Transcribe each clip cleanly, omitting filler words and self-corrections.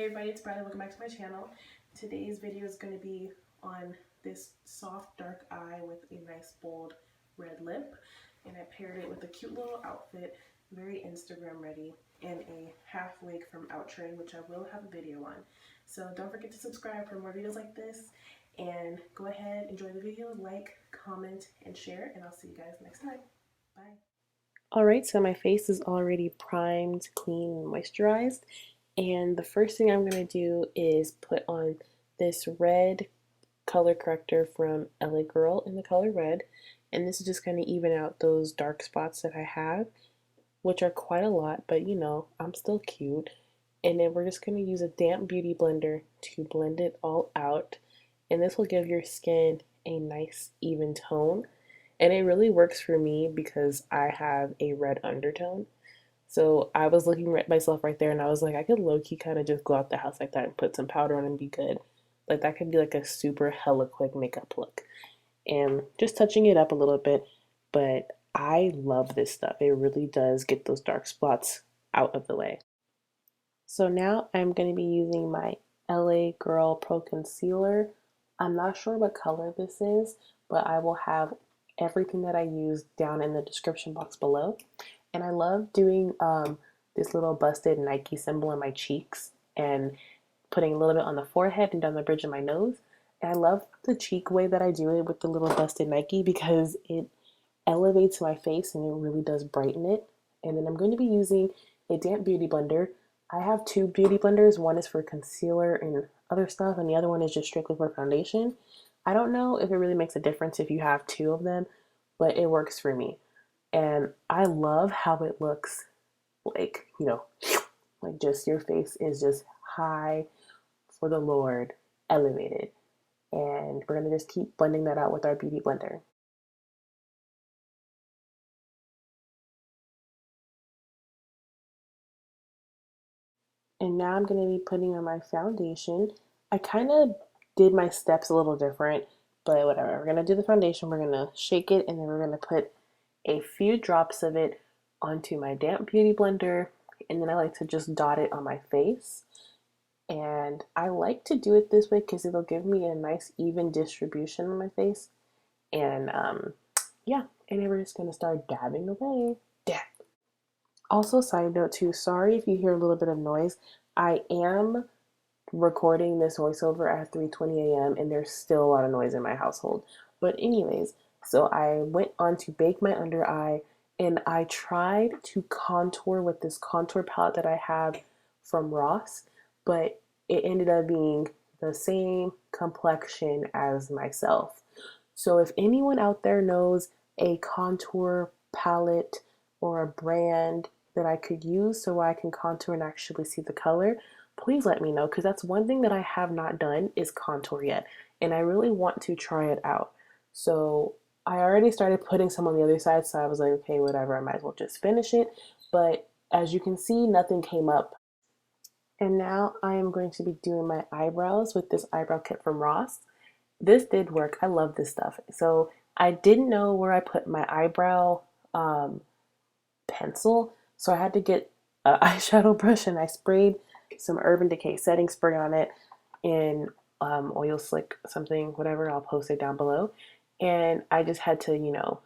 Hey everybody, it's Bradley. Welcome back to my channel. Today's video is going to be on this soft dark eye with a nice bold red lip, and I paired it with a cute little outfit, very Instagram ready, and a half wig from Outre, which I will have a video on. So don't forget to subscribe for more videos like this, and go ahead, enjoy the video, like, comment, and share, and I'll see you guys next time. Bye. Alright, so my face is already primed, clean, and moisturized. And the first thing I'm going to do is put on this red color corrector from LA Girl in the color red. And this is just going to even out those dark spots that I have, which are quite a lot, but you know, I'm still cute. And then we're just going to use a damp beauty blender to blend it all out. And this will give your skin a nice even tone. And it really works for me because I have a red undertone. So I was looking at myself right there and I was like, I could low-key kind of just go out the house like that and put some powder on and be good. Like that could be like a super hella quick makeup look. And just touching it up a little bit, but I love this stuff. It really does get those dark spots out of the way. So now I'm going to be using my LA Girl Pro Concealer. I'm not sure what color this is, but I will have everything that I use down in the description box below. And I love doing this little busted Nike symbol on my cheeks and putting a little bit on the forehead and down the bridge of my nose. And I love the cheek way that I do it with the little busted Nike because it elevates my face and it really does brighten it. And then I'm going to be using a damp beauty blender. I have two beauty blenders. One is for concealer and other stuff, and the other one is just strictly for foundation. I don't know if it really makes a difference if you have two of them, but it works for me. And I love how it looks like, you know, like just your face is just high for the Lord, elevated. And we're going to just keep blending that out with our beauty blender. And now I'm going to be putting on my foundation. I kind of did my steps a little different, but whatever. We're going to do the foundation. We're going to shake it, and then we're going to put a few drops of it onto my damp beauty blender, and then I like to just dot it on my face. And I like to do it this way because it'll give me a nice even distribution on my face. And yeah, and then we're just gonna start dabbing away. Dab. Also, side note too, sorry if you hear a little bit of noise. I am recording this voiceover at 3:20 a.m. and there's still a lot of noise in my household. But anyways, so I went on to bake my under eye and I tried to contour with this contour palette that I have from Ross, but it ended up being the same complexion as myself. So if anyone out there knows a contour palette or a brand that I could use so I can contour and actually see the color, please let me know, because that's one thing that I have not done is contour yet, and I really want to try it out. So I already started putting some on the other side, so I was like, okay, whatever, I might as well just finish it. But as you can see, nothing came up. And now I am going to be doing my eyebrows with this eyebrow kit from Ross. This did work. I love this stuff. So I didn't know where I put my eyebrow pencil, so I had to get an eyeshadow brush and I sprayed some Urban Decay setting spray on it in oil slick something, whatever. I'll post it down below. And I just had to, you know,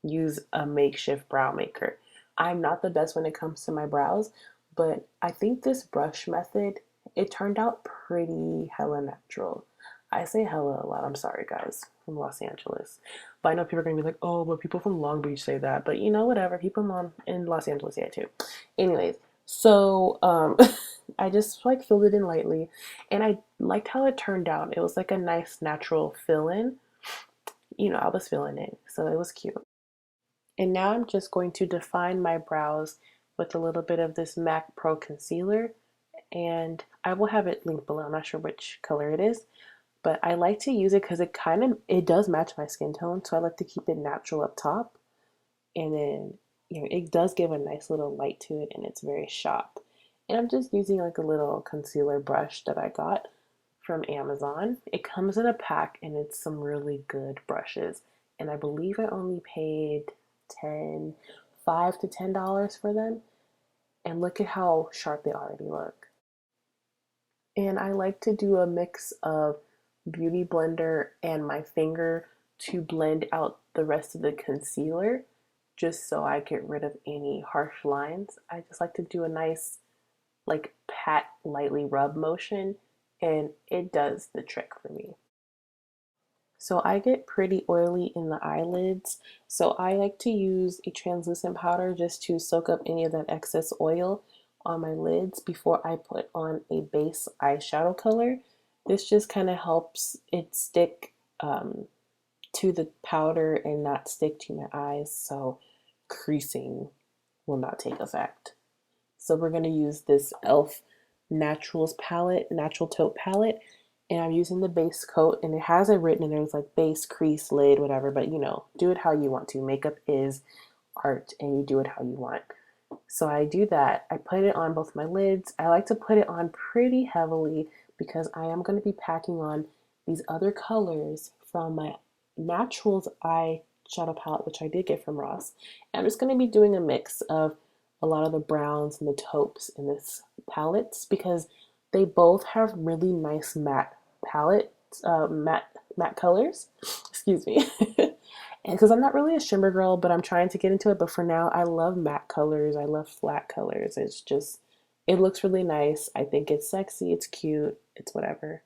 use a makeshift brow maker. I'm not the best when it comes to my brows, but I think this brush method, it turned out pretty hella natural. I say hella a lot. I'm sorry, guys, from Los Angeles. But I know people are going to be like, oh, but people from Long Beach say that. But, you know, whatever. People in Los Angeles say it too. Anyways, so I just, like, filled it in lightly. And I liked how it turned out. It was, like, a nice, natural fill-in. You know, I was feeling it. So it was cute. And now I'm just going to define my brows with a little bit of this MAC Pro Concealer. And I will have it linked below. I'm not sure which color it is. But I like to use it because it does match my skin tone, so I like to keep it natural up top. And then, you know, it does give a nice little light to it and it's very sharp. And I'm just using like a little concealer brush that I got from Amazon. It comes in a pack and it's some really good brushes. And I believe I only paid $5 to $10 for them. And look at how sharp they already look. And I like to do a mix of Beauty Blender and my finger to blend out the rest of the concealer, just so I get rid of any harsh lines. I just like to do a nice like pat lightly rub motion, and it does the trick for me. So I get pretty oily in the eyelids, so I like to use a translucent powder just to soak up any of that excess oil on my lids before I put on a base eyeshadow color. This just kind of helps it stick to the powder and not stick to my eyes, so creasing will not take effect. So we're going to use this e.l.f. Naturals palette, Natural Taupe palette, and I'm using the base coat, and it has it written in there, it's like base, crease, lid, whatever, but you know, do it how you want to. Makeup is art, and you do it how you want. So I do that. I put it on both my lids. I like to put it on pretty heavily because I am going to be packing on these other colors from my Naturals eyeshadow palette, which I did get from Ross. And I'm just going to be doing a mix of a lot of the browns and the taupes in this palettes because they both have really nice matte palettes, matte colors. Excuse me. And because I'm not really a shimmer girl, but I'm trying to get into it. But for now, I love matte colors. I love flat colors. It's just, it looks really nice. I think it's sexy. It's cute. It's whatever.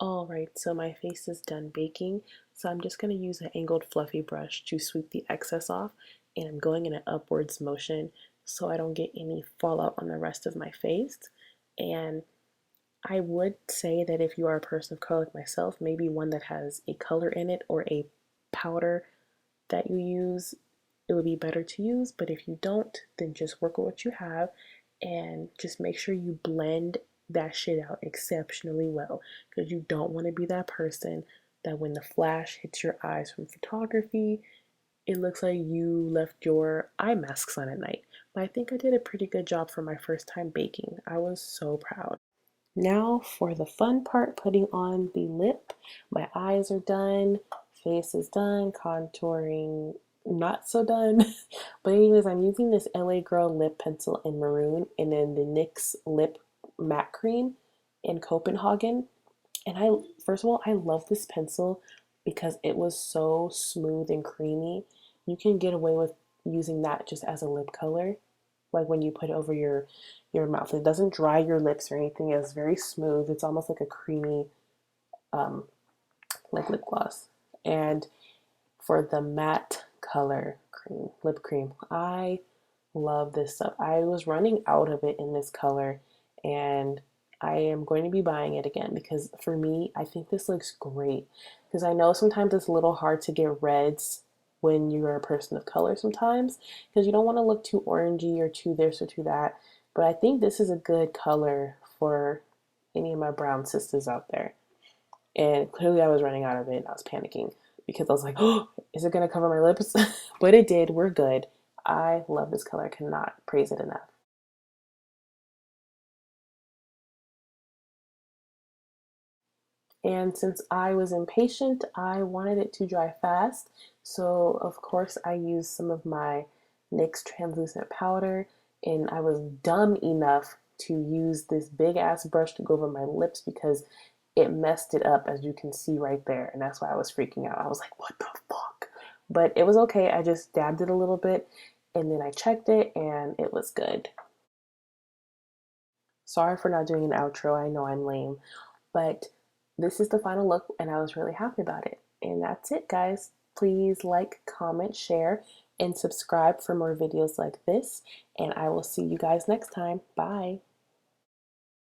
Alright, so my face is done baking, so I'm just going to use an angled fluffy brush to sweep the excess off, and I'm going in an upwards motion so I don't get any fallout on the rest of my face. And I would say that if you are a person of color like myself, maybe one that has a color in it or a powder that you use, it would be better to use. But if you don't, then just work with what you have and just make sure you blend that shit out exceptionally well, because you don't want to be that person that when the flash hits your eyes from photography, it looks like you left your eye masks on at night. But I think I did a pretty good job for my first time baking. I was so proud. Now for the fun part, putting on the lip. My eyes are done, face is done, contouring not so done. But anyways, I'm using this LA Girl lip pencil in Maroon and then the NYX lip matte cream in Copenhagen. And first of all, I love this pencil because it was so smooth and creamy. You can get away with using that just as a lip color, like when you put it over your mouth. It doesn't dry your lips or anything. It's very smooth. It's almost like a creamy um, like lip gloss. And for the matte color cream, lip cream, I love this stuff. I was running out of it in this color, and I am going to be buying it again because for me, I think this looks great. Because I know sometimes it's a little hard to get reds when you're a person of color sometimes, because you don't want to look too orangey or too this or too that. But I think this is a good color for any of my brown sisters out there. And clearly I was running out of it and I was panicking because I was like, oh, is it going to cover my lips? But it did. We're good. I love this color. I cannot praise it enough. And since I was impatient, I wanted it to dry fast. So of course I used some of my NYX translucent powder, and I was dumb enough to use this big ass brush to go over my lips because it messed it up, as you can see right there. And that's why I was freaking out. I was like, what the fuck? But it was okay. I just dabbed it a little bit and then I checked it and it was good. Sorry for not doing an outro. I know I'm lame, but this is the final look and I was really happy about it. And that's it, guys. Please like, comment, share, and subscribe for more videos like this. And I will see you guys next time. Bye.